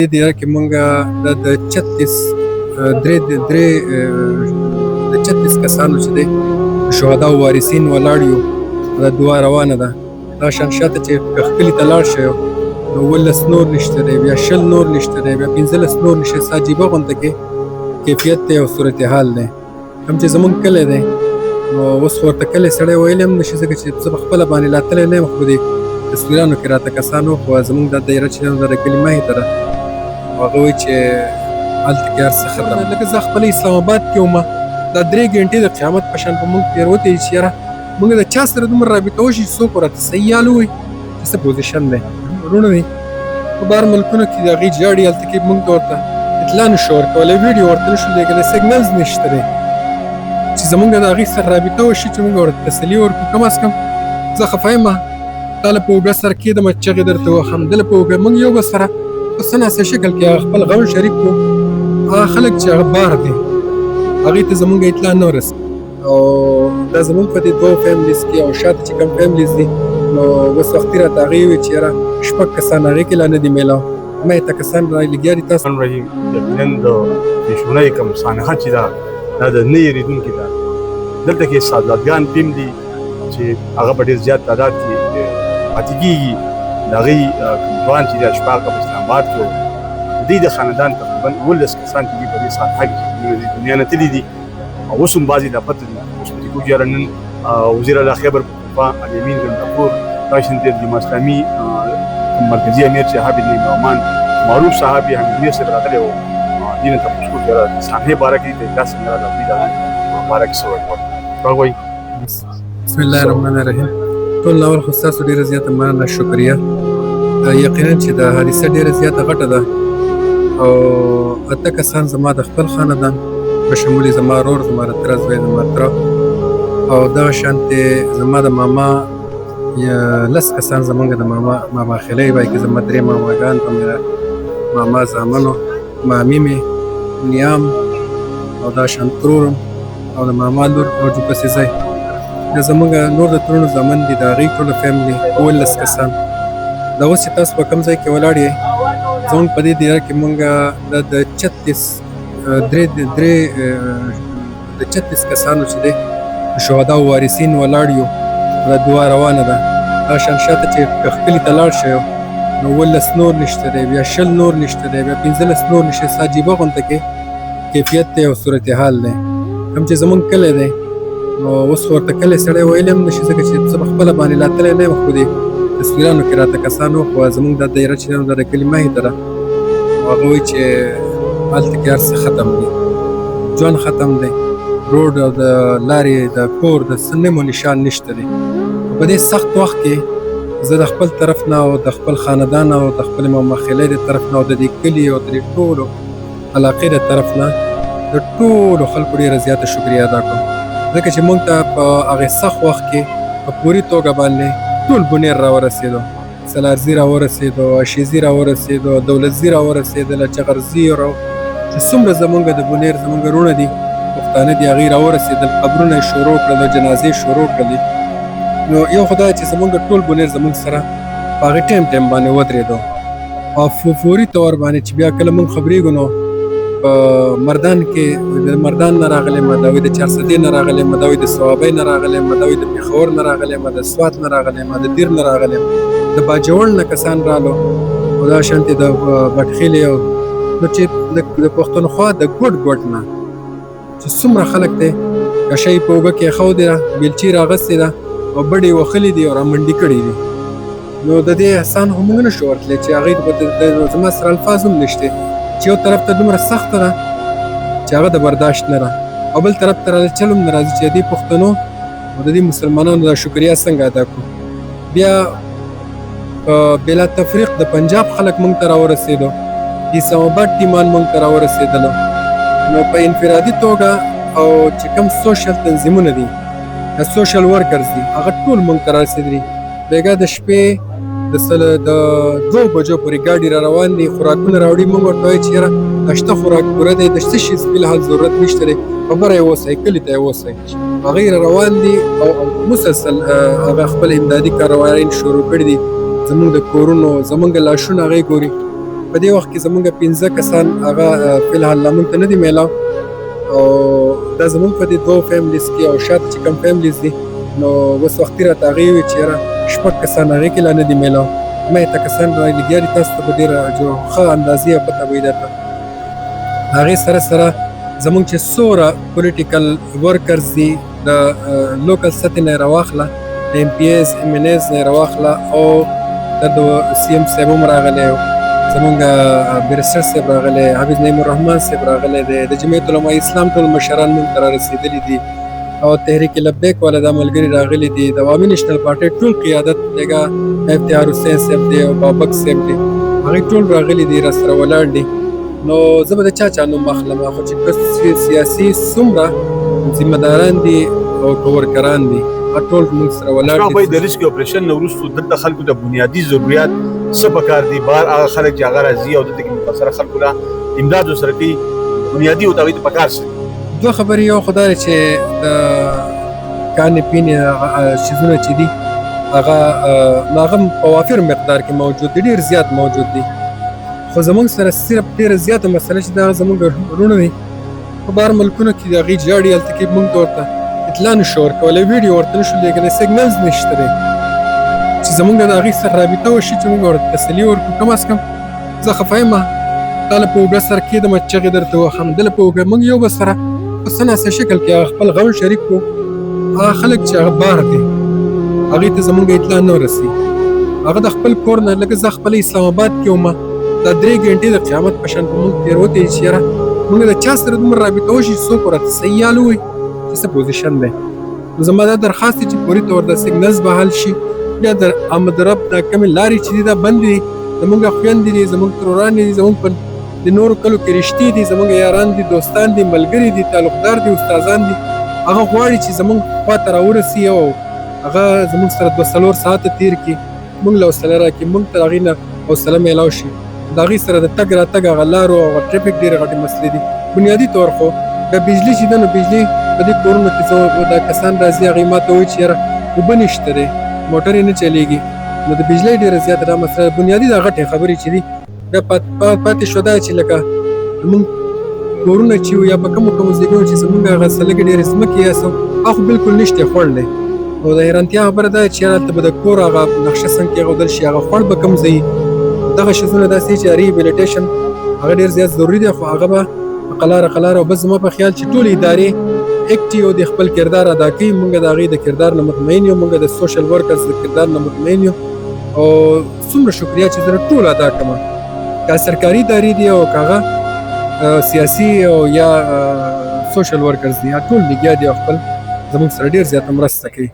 دې ایره کې مونږ د 36 کسانو چې دی شهدا او وارثین ولاړ یو. دا دعا روانه ده. دا شان شاته چې کلي ته لاړ شئ نو 19 نور نشته دی، بیا 20 نور نشته دی، بیا 15 نور نشته. عجیبه غونته کې کیفیت دی او صورتحال دی. کوم چې زمونږ کلی دی نو اوس خو ورته کلی سړی ویلی هم نشي، ځکه چې زه په خپله باندې لا تللی نه یم، خو دې تصویرانو کې راته کسان خو زمونږ دا دایره چې ده د کلي مخې ته ده. هغه وایي چې هلته کې هر څه ختم. لکه زه خپله اسلام آباد کې وم، دا 3 ګنټې د قیامت په شان په مونږ تېروتې چې یاره مونږ د چا سره دومره رابطه وشي چې څوک ورته صحیح حال ووایي چې څه پوزیشن دی. وروڼه دي په بهر ملکونو کې د هغې جاړي، هلته کې مونږ ته ورته اطلاع نشو ورکولی، ویډیو ورته نشو لېږلی، سیګنلز نشته دی چې زمونږ د هغې سره رابطه وشي چې مونږ ورته تسلي ورکړو. کم از کم زه خفه یم، تا له په اوږه سره کېدم چغې درته وهم، ده له په اوږه مونږ یو بل سره په څه ناسې شکل کې هغه خپل غم شریک کړو. هغه خلک چې هغه بار دي هغې ته زمونږ اطلاع نه ورسي، او دا زمونږ په دې 2 فیملیز کې او شاته چې کوم فیملیز دي نو اوس وختي راته هغې وویل چې یاره 6 کسان هغې کې لا نه دي میلاو، ما یې ته کسان رالګیا دي تاسو. رحیم یقینا د دښمنۍ کوم سانحه چې ده دا د نه هېرېدونکې ده. دلته کې ساداتګان ټیم دي چې هغه په ډېر زیات تعداد کې پاتې کېږي. د هغې ځوان چې دی اشفاق په اسلام آباد کې د دوی د خاندان تقریبا 19 کسان چې دي په دې سانحه کې د دنیا نه تللي دي، او اوس هم بعضې لا پته دي. اوس په دې کې وګوره نن وزیر اعلی خیبر پختونخوا الیمین غنداپور راشد جماعت اسلامي مرکزي امیر چې حامد نعمان معروف صاحب یې حمیدیه صاحب راغلی و، دې نه تپوس وکړو چې د سانحې باره کې د داسې نه راغلي د باره کې څه وکړو. هغه وایي بسم الله الرحمن الرحیم. ټول ناول خو ستاسو ډېره زیاته مننه، شکریه. یقینا چې دا حادثه ډېره زیاته غټه ده، او 8 کسان زما د خپل خاندان په شمول زما ورور، زما د تره زوی، زما تره، او دغه شانتې زما د ماما 10 کسان زمونږ د ماما خیلی وایي کې زما 3 ماماګان په ماما زامنو، مامي مې، نیام او دا شان ترورم او د ماما لور او پسې ځای د زمونږ نور د ترونو زامن دي، د هغې ټوله فیملي 19 کسان. دا اوس چې تاسو په کوم ځای کې ولاړ یې زمونږ په دې دایره کې مونږ د 36 کسانو چې دی شهدا او وارثین ولاړ یو. دا دعا روانه ده. دا شان شاته چې کلي ته لاړ شئ نو 19 نور نشته دی، بیا 20 نور نشته دی، بیا 15 نور نشته. عجیبه غونته کې کیفیت دی او صورتحال دی. کوم چې زمونږ کلی دی نو اوس خو ورته کلی سړی ویلی هم نشي، ځکه چې زه په خپله باندې لا تللی نه یم، خو دې تصویرانو کې راته کسان خو زمونږ دا دایره چې ده د کلي مخې ته ده. هغه وایي چې هلته کې هر څه ختم دي، ژوند ختم دی، روډ او د لارې د کور د څه نیم و نشان نشته دی. په دې سخت وخت کې زه د خپل طرف نه او د خپل خاندان او د خپلې ماما خیلۍ د طرف نه او د دې کلي او د دې ټولو علاقې د طرف نه د ټولو خلکو ډېره زیاته شکریه ادا کوم، ځکه چې مونږ ته په هغې سخت وخت کې په پوري توګه باندې ټول بنیر راورسېدو. سلارزي راورسېدو، اشیزي راورسېدو، دولتزي راورسېدله، چغرزي چې څومره زمونږ د بنیر زمونږ وروڼه دي پښتانه دي هغې راورسېدل. قبرونه یې شروع کړل، جنازې شروع کړلې. نو یو خو دا چې زمونږ ټول بنیر زمونږ سره په هغې ټایم باندې ودرېدو، او فوري طور باندې چې بیا کله مونږ خبرېږو نو په مردان کې د مردان نه راغلی یم، دا وایي د چارسدې نه راغلی یم، دا وایي د صوابۍ نه راغلی یم، دا وایي د پېښور نه راغلی یم، د سوات نه راغلی یم، د دیر نه راغلی یم، د باجوړ نه کسان رالو، او دا شانتې د بټخیلې. نو چې د پښتونخوا د ګوټ نه چې څومره خلک دی کشۍ په اوږه کې ایښودې ده، بیلچې راغستې ده او بډې یې وښلې دي او رامنډي کړي دي. نو د دې احسان خو موږ نه شو ورتلی چې هغې زما سره الفاظ هم نشته چې یو طرف ته دومره سخته ده چې هغه د برداشت نه ده، او بل طرف ته چل هم نه راځي چې د دې پښتنو او د دې مسلمانانو دا شکریه څنګه ادا کړو. بیا بلا تفریق د پنجاب خلک موږ ته راورسېدو، د اسلام آباد ټیمان موږ ته راورسېدلو. نو په انفرادي توګه او چې کوم سوشل تنظیمونه دي، د سوشل ورکرز دي، هغه ټول موږ ته رارسېدلي. بېګا د شپې د 2 بجو پورې ګاډي را روان دي، خوراکونه راوړي. موږ ورته وایو چې یاره دا شته خوراک پوره دی، د څه شي فلحال ضرورت نشته دی، خبره یې اوسئ، کلي ته یې اوسئ. هغې را روان دي او مسلسل هغه خپل امدادي کاروایان شروع کړي دي. زمونږ د کورونو زمونږ لاشونه هغې ګوري، په دې وخت کې زمونږ 15 کسان هغه فلحال لا مونږ ته نه دي میلاو او دا زمونږ په دې دوو فیملیز کې او شاته چې کوم فیملیز دي نو اوس وختي راته هغې وویل چې یاره 6 کسان هغې کې لا نه دي میلاو ما یې کسان را لګیا دي تاسو ته به ډېره ښه اندازې او پته به وي درته هغې سره سره زمونږ چې څومره پولیټیکل ورکرز دي د لوکل سطحې نه یې راواخله د ایم پی ایز ایم این ایز نه یې راواخله او د سی ایم صاحب هم راغلی و زمونږ بیرسټر صاحب راغلی حافظ نعیم الرحمن صاحب راغلی دی د جمعیت علماء اسلام ټول مشران مونږ ته رارسېدلي دي او تحریک لبیک والا دا ملګري راغلي دي د عوامي نیشنل پارټۍ ټول قیادت دغه افتخار حسین صاحب دی او بابک صاحب دی هغوی ټول راغلي دي راسره ولاړ دي نو زه به د چا نوم اخلم خو چې سیاسي څومره ذمه داران دي او ورکران دي ټول موږ سره ولاړ دي د ریسک اپریشن نه وروسته دلته خلکو ته بنیادي ضرورت څه پکار دي بهر هغه خلک چې هغه راځي او دلته کې متاثره خلکو له امداد ورسره کوي بنیادي ورته هغوی ته پکار څه دوه خبرې یو خو دا دی چې د کانې پینې څیزونه چې دي هغه هغه په وافر مقدار کې موجود دي ډېر زیات موجود دي خو زمونږ سره صرف ډېره زیاته مسله چې دا زمونږ وروڼه دي په بهر ملکونو کې د هغوی جاړي هلته کې موږ ته ورته اطلاع نشو ورکولی ویډیو ورته نشو لېږلی سیګنلز نشته دی چې زمونږ د هغوی سره رابطه وشي چې موږ ورته تسلي ورکړو کم از کم زه خفه یم تا له په اوږه سره کېدم چغې درته وهم ده له په اوږه موږ یو بل سره په څه ناسه شکل کې هغه خپل غم شریک کړو هغه خلک چې هغه بار دي هغوی ته زمونږ اطلاع نه ورسي هغه د خپل کور نه لکه زه خپله اسلام آباد کې وم دا 3 ګنټې د قیامت په شان په موږ تېروتې چې یاره موږ د چا سره دومره رابطه وشي چې څوک ورته صحیح حال ووایي چې څه پوزیشن دی نو زما دا درخواست دی چې پورې طور د سیګنلز به حل شي بیا د احمد رب دا کمې لارې چې دي دا بندې دي زمونږ خویندې دي زمونږ ترورانې دي زمونږ په د نورو کلو کې رشتې دي زمونږ یاران دي دوستان دي ملګري دي تعلقدار دي استادان دي هغه غواړي چې زمونږ خواته راورسي او هغه زمونږ سره 2-3 ساعته تېر کړي موږ له حوصله راکړي موږ ته د هغوی نه حوصله میلاو شي د هغوی سره د تګ راتګ هغه لارو او هغه ټریفک ډېرې غټې مسلې دي بنیادي طور خو بیا بجلي چې ده نو بجلي په دې کورونو کې دا کسان راځي هغوی ما ته وایي چې یاره اوبه نشته دی موټر یې نه چلېږي نو د بجلۍ ډېره زیاته دا مسله بنیادي دا غټې خبرې چې دي بیا پاتې شو دا چې لکه زمونږ کورونه چې وو یا په کومو ځایونو چې زمونږ هغه څه لږې ډېرې ځمکې یا څه هغه خو بلکل نشته خوړ دی او د حیرانتیا خبره دا چې هلته به د کور هغه نقشه څنګه کېښودل شي هغه خوړ به کوم ځای دغه شیزونه داسې چې ریهیبلیټیشن هغه ډېر زیات ضروري دی خو هغه به په قلاره او بس زما په خیال چې ټولې ادارې اکټیو د خپل کردار ادا کوي موږ د هغوی د کردار نه مطمئن یو موږ د سوشل ورکرز د کردار نه مطمئن یو او څومره شکریا چې زه ټول ادا کړم که سرکاري ادارې دي او که هغه سیاسي او یا سوشل ورکرز دي ټول لګیا دي او خپل زموږ سره ډېر زیاته مرسته کوي